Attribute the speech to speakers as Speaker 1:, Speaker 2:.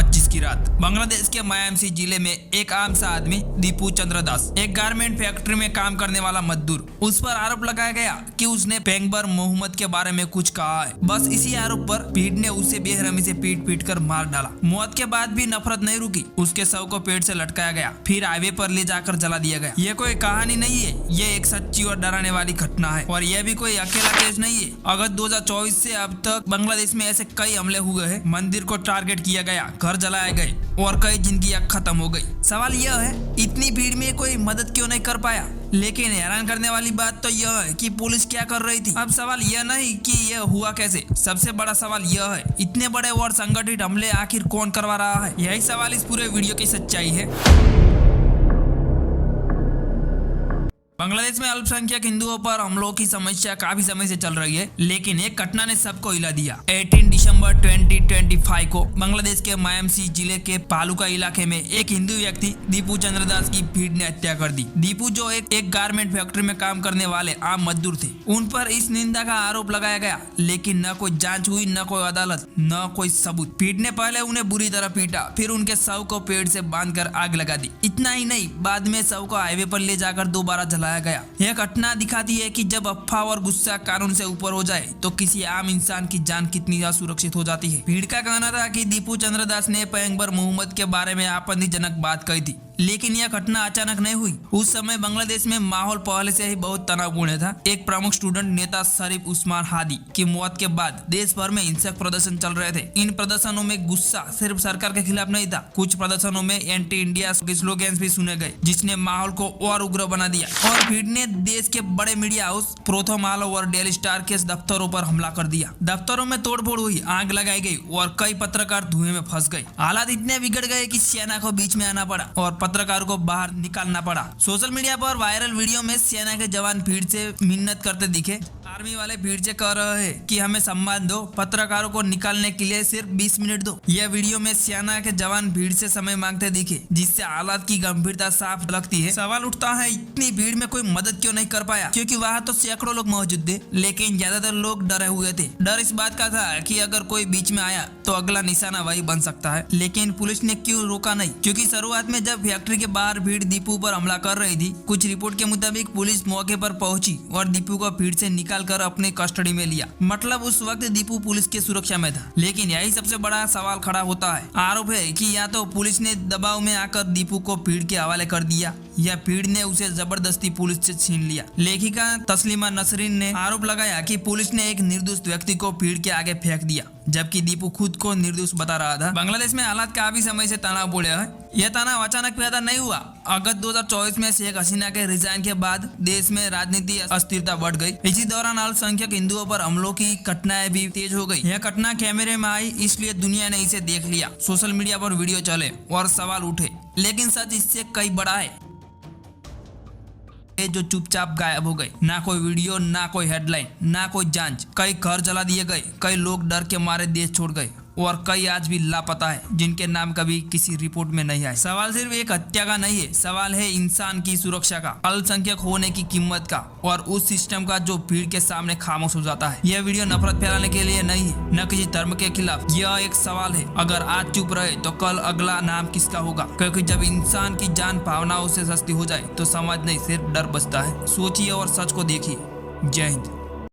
Speaker 1: 25 की रात बांग्लादेश के मायामसी जिले में एक आम सा आदमी दीपू चंद्र दास, एक गारमेंट फैक्ट्री में काम करने वाला मजदूर, उस पर आरोप लगाया गया कि उसने पैगंबर मोहम्मद के बारे में कुछ कहा है। बस इसी आरोप पर भीड़ ने उसे बेरहमी से पीट कर मार डाला। मौत के बाद भी नफरत नहीं रुकी, उसके शव को पेड़ से लटकाया गया, फिर हाईवे पर ले जाकर जला दिया गया। ये कोई कहानी नहीं है, ये एक सच्ची और डराने वाली घटना है और यह भी कोई अकेला केस नहीं है। अगस्त 2024 से अब तक बांग्लादेश में ऐसे कई हमले हुए हैं। मंदिर को टारगेट किया गया, घर जलाए गए और कई जिंदगियां खत्म हो गई। सवाल यह है, इतनी भीड़ में कोई मदद क्यों नहीं कर पाया? लेकिन हैरान करने वाली बात तो यह है कि पुलिस क्या कर रही थी। अब सवाल यह नहीं कि यह हुआ कैसे, सबसे बड़ा सवाल यह है, इतने बड़े और संगठित हमले आखिर कौन करवा रहा है? यही सवाल इस पूरे वीडियो की सच्चाई है। बांग्लादेश में अल्पसंख्यक हिंदुओं पर हमलों की समस्या काफी समय से चल रही है, लेकिन एक घटना ने सबको हिला दिया। 18 दिसंबर 2025 को बांग्लादेश के मायामसी जिले के पालुका इलाके में एक हिंदू व्यक्ति दीपू चंद्र दास की भीड़ ने हत्या कर दी। दीपू जो एक गारमेंट फैक्ट्री में काम करने वाले आम मजदूर थे, उन पर इस निंदा का आरोप लगाया गया, लेकिन न कोई जांच हुई, न कोई अदालत, न कोई सबूत। भीड़ ने पहले उन्हें बुरी तरह पीटा, फिर उनके शव को पेड़ से बांधकर आग लगा दी। इतना ही नहीं, बाद में शव को हाईवे पर ले जाकर दोबारा जलाया गया। यह घटना दिखाती है कि जब अफवाह और गुस्सा कानून से ऊपर हो जाए तो किसी आम इंसान की जान कितनी असुरक्षित हो जाती है। भीड़ का कहना था कि दीपू चंद्र दास ने पैगंबर मोहम्मद के बारे में आपत्तिजनक बात कही थी, लेकिन यह घटना अचानक नहीं हुई। उस समय बांग्लादेश में माहौल पहले से ही बहुत तनावपूर्ण था। एक प्रमुख स्टूडेंट नेता शरीफ उस्मान हादी की मौत के बाद देश भर में हिंसक प्रदर्शन चल रहे थे। इन प्रदर्शनों में गुस्सा सिर्फ सरकार के खिलाफ नहीं था, कुछ प्रदर्शनों में एंटी इंडिया स्लोगन्स भी सुने गए, जिसने माहौल को और उग्र बना दिया। और भीड़ ने देश के बड़े मीडिया हाउस प्रथम आलो और डेली स्टार के दफ्तरों पर हमला कर दिया। दफ्तरों में तोड़फोड़ हुई, आग लगाई गई और कई पत्रकार धुएं में फंस गए। हालात इतने बिगड़ गए कि सेना को बीच में आना पड़ा और पत्रकारों को बाहर निकालना पड़ा। सोशल मीडिया पर वायरल वीडियो में सेना के जवान भीड़ से मिन्नत करते दिखे। आर्मी वाले भीड़ से कह रहे हैं कि हमें सम्मान दो, पत्रकारों को निकालने के लिए सिर्फ 20 मिनट दो। यह वीडियो में सेना के जवान भीड़ से समय मांगते दिखे, जिससे हालात की गंभीरता साफ लगती है। सवाल उठता है, इतनी भीड़ में कोई मदद क्यों नहीं कर पाया? क्योंकि वहाँ तो सैकड़ों लोग मौजूद थे, लेकिन ज्यादातर लोग डरे हुए थे। डर इस बात का था कि अगर कोई बीच में आया तो अगला निशाना वही बन सकता है। लेकिन पुलिस ने क्यों रोका नहीं? क्योंकि शुरुआत में जब फैक्ट्री के बाहर भीड़ दीपू पर हमला कर रही थी, कुछ रिपोर्ट के मुताबिक पुलिस मौके पर पहुंची और दीपू को भीड़ से निकालकर अपने कस्टडी में लिया। मतलब उस वक्त दीपू पुलिस की सुरक्षा में था। लेकिन यही सबसे बड़ा सवाल खड़ा होता है। आरोप है कि या तो पुलिस ने दबाव में आकर दीपू को भीड़ के हवाले कर दिया या भीड़ ने उसे जबरदस्ती पुलिस से छीन लिया। लेखिका तस्लीमा नसरीन ने आरोप लगाया कि पुलिस ने एक निर्दोष व्यक्ति को भीड़ के आगे फेंक दिया, जबकि दीपू खुद को निर्दोष बता रहा था। बांग्लादेश में हालात काफी समय से तनावपूर्ण है। यह तनाव अचानक पैदा नहीं हुआ। अगस्त 2024 में शेख हसीना के रिजाइन के बाद देश में राजनीति अस्थिरता बढ़ गई। इसी दौरान अल्पसंख्यक हिंदुओं पर हमलों की घटनाएं भी तेज हो गई। यह घटना कैमरे में आई, इसलिए दुनिया ने इसे देख लिया। सोशल मीडिया पर वीडियो चले और सवाल उठे, लेकिन सच इससे कई बड़ा है जो चुपचाप गायब हो गए। ना कोई वीडियो, ना कोई हेडलाइन, ना कोई जांच। कई घर जला दिए गए, कई लोग डर के मारे देश छोड़ गए और कई आज भी लापता है, जिनके नाम कभी किसी रिपोर्ट में नहीं आए। सवाल सिर्फ एक हत्या का नहीं है, सवाल है इंसान की सुरक्षा का, अल्पसंख्यक होने की कीमत का और उस सिस्टम का जो भीड़ के सामने खामोश हो जाता है। यह वीडियो नफरत फैलाने के लिए नहीं है, न किसी धर्म के खिलाफ। यह एक सवाल है, अगर आज चुप रहे तो कल अगला नाम किसका होगा? क्योंकि जब इंसान की जान भावनाओं से सस्ती हो जाए तो समाज नहीं सिर्फ डर बचता है। सोचिए और सच को देखिए। जय हिंद।